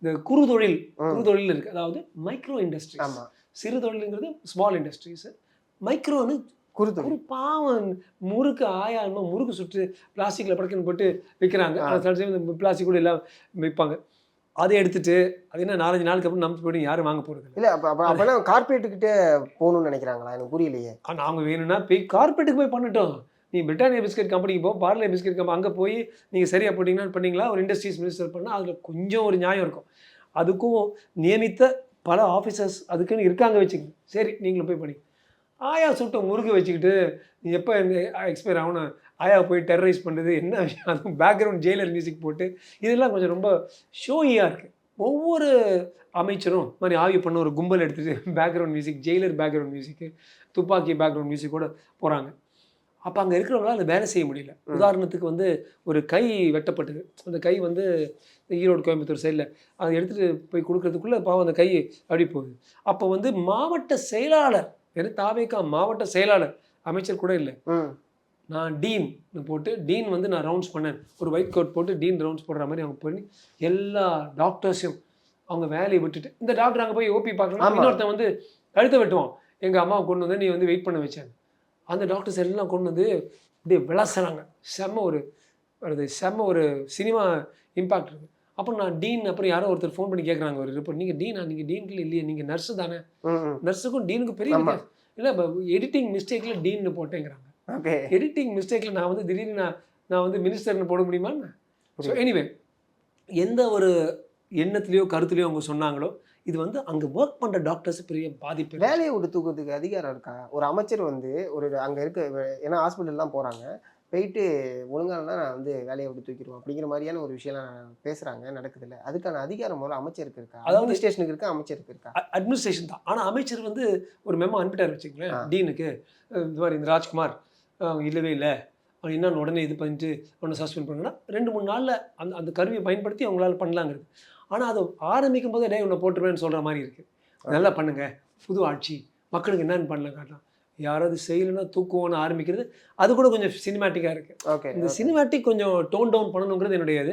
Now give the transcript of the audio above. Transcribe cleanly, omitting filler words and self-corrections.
இந்த குறு தொழில் இருக்குது. அதாவது மைக்ரோ இண்டஸ்ட்ரீஸ். ஆமா. சிறு தொழிலுங்கிறது ஸ்மால் இண்டஸ்ட்ரீஸ். மைக்ரோன்னு குறுத்தொழில். ஒரு பாவம் முறுக்கு ஆயாமல் முறுக்கு சுட்டு பிளாஸ்டிக்கில் படக்குன்னு போட்டு விற்கிறாங்க. சில டைம் இந்த பிளாஸ்டிக் கூட எல்லாம் விற்பாங்க. அதை எடுத்துட்டு அது என்ன 4-5 நாளுக்கு அப்புறம் நம்ம போய்ட்டு யாரும் வாங்க போகிறது இல்லை. அப்போ கார்பரேட்டுக்கிட்டே போகணும்னு நினைக்கிறாங்களா? எனக்கு புரியலையே. நாங்கள் வேணும்னா போய் கார்பரேட்டுக்கு போய் பண்ணட்டும். நீ பிரிட்டானியா பிஸ்கட் கம்பெனிக்கு போ, பார்லே பிஸ்கட் கம்பெனி அங்கே போய் நீங்கள் சரியாக போட்டிங்கன்னா பண்ணிங்களா, ஒரு இண்டஸ்ட்ரீஸ் மினிஸ்டர் பண்ணால் அதில் கொஞ்சம் ஒரு நியாயம் இருக்கும். அதுக்கும் நியமித்த பல ஆஃபீஸர்ஸ் அதுக்குன்னு இருக்காங்க வச்சுக்கோங்க. சரி நீங்களும் போய் பண்ணி ஆயா சுட்ட முறுக்கு வச்சுக்கிட்டு நீ எப்போ எக்ஸ்பயர் ஆகணும் ஆயா போய் டெரரைஸ் பண்ணுறது என்ன விஷயம்? அதுவும் பேக்ரவுண்ட் ஜெயிலர் மியூசிக் போட்டு இதெல்லாம் கொஞ்சம் ரொம்ப ஷோயியாக இருக்குது. ஒவ்வொரு அமைச்சரும் மாதிரி ஆய்வு பண்ண ஒரு கும்பல் எடுத்துகிட்டு பேக்ரவுண்ட் மியூசிக், ஜெயிலர் பேக்ரவுண்ட் மியூசிக்கு, துப்பாக்கி பேக்ரவுண்ட் மியூசிக்கோடு போகிறாங்க. அப்போ அங்கே இருக்கிறவங்களால அதை வேலை செய்ய முடியல. உதாரணத்துக்கு வந்து ஒரு கை வெட்டப்பட்டது. அந்த கை வந்து ஈரோடு கோயம்புத்தூர் சைடில் அதை எடுத்துகிட்டு போய் கொடுக்கறதுக்குள்ளே பாவம் அந்த கை அப்படி போகுது. அப்போ வந்து மாவட்ட செயலாளர், வெறும் தாவேக்கா மாவட்ட செயலாளர், அமைச்சர் கூட இல்லை, நான் டீன் போட்டு டீன் வந்து நான் ரவுண்ட்ஸ் பண்ணேன், ஒரு ஒயிட் கோட் போட்டு டீன் ரவுண்ட்ஸ் போடுற மாதிரி அவங்க பண்ணி எல்லா டாக்டர்ஸையும் அவங்க வேலையை விட்டுட்டு, இந்த டாக்டர் அங்கே போய் ஓபி பார்க்கணும், இன்னொருத்தன் வந்து கழுத்தை வெட்டுவான், எங்கள் அம்மாவை கொண்டு வந்து நீ வந்து வெயிட் பண்ண வச்சேன். அந்த டாக்டர்ஸ் எல்லாம் கொண்டு வந்து அப்படியே விளாசுறாங்க. செம்ம ஒரு சினிமா இம்பாக்ட் இருக்குது. அப்புறம் நான் டீன், அப்புறம் யாரோ ஒருத்தர் ஃபோன் பண்ணி கேட்குறாங்க ஒரு ரிப்போர்ட், நீங்கள் டீனா? நீங்கள் டீன்ல இல்லையே, நீங்கள் நர்ஸு தானே? நர்ஸுக்கும் டீனுக்கும் பெரிய வித்தியாசம் இல்லை. இப்போ எடிட்டிங் மிஸ்டேக்கில் டீன்னு போட்டேங்கிறாங்க. எடிட்டிங் மிஸ்டேக்கில் நான் வந்து திடீர்னு நான் வந்து மினிஸ்டர்னு போட முடியுமான்னு. ஸோ எனிவே எந்த ஒரு எண்ணத்துலையோ கருத்துலையோ அவங்க சொன்னாங்களோ, இது வந்து அங்கே ஒர்க் பண்ணுற டாக்டர்ஸ் பெரிய பாதிப்பு. வேலையை விட்டு தூக்கிறதுக்கு அதிகாரம் இருக்கா? ஒரு அமைச்சர் வந்து ஒரு அங்கே இருக்க, ஏன்னா ஹாஸ்பிட்டல்லாம் போகிறாங்க, போயிட்டு ஒழுங்கானா நான் வந்து வேலையை விட்டு தூக்கிடுவோம் அப்படிங்கிற மாதிரியான ஒரு விஷயம்லாம் பேசுகிறாங்க, நடக்குது இல்லை? அதுக்கான அதிகாரம் முதல்ல அமைச்சருக்கு இருக்கா? அதாவது ஸ்டேஷனுக்கு இருக்கா, அமைச்சருக்கு இருக்கா? அட்மினிஸ்ட்ரேஷன் தான். ஆனால் அமைச்சர் வந்து ஒரு மெமோ அனுப்பிட்டார் வச்சுங்களேன் டீனுக்கு, இந்த மாதிரி இந்த ராஜ்குமார் இல்லவே இல்லை, அவன் என்னன்னு உடனே இது பண்ணிட்டு அவனை சஸ்பெண்ட் பண்ணுங்கன்னா 2-3 நாளில் அந்த கருவியை பயன்படுத்தி அவங்களால பண்ணலாங்கிறது. ஆனால் அதை ஆரம்பிக்கும் போதே உன்னை போட்டுருவேன்னு சொல்கிற மாதிரி இருக்குது. நல்லா பண்ணுங்க, புது ஆட்சி, மக்களுக்கு என்னென்னு பண்ணலாம் காட்டலாம், யாராவது செய்யலைன்னா தூக்குவோன்னு ஆரம்பிக்கிறது அது கூட கொஞ்சம் சினிமேட்டிக்காக இருக்குது. இந்த சினிமேட்டிக் கொஞ்சம் டோன் டவுன் பண்ணணுங்கிறது என்னுடைய இது.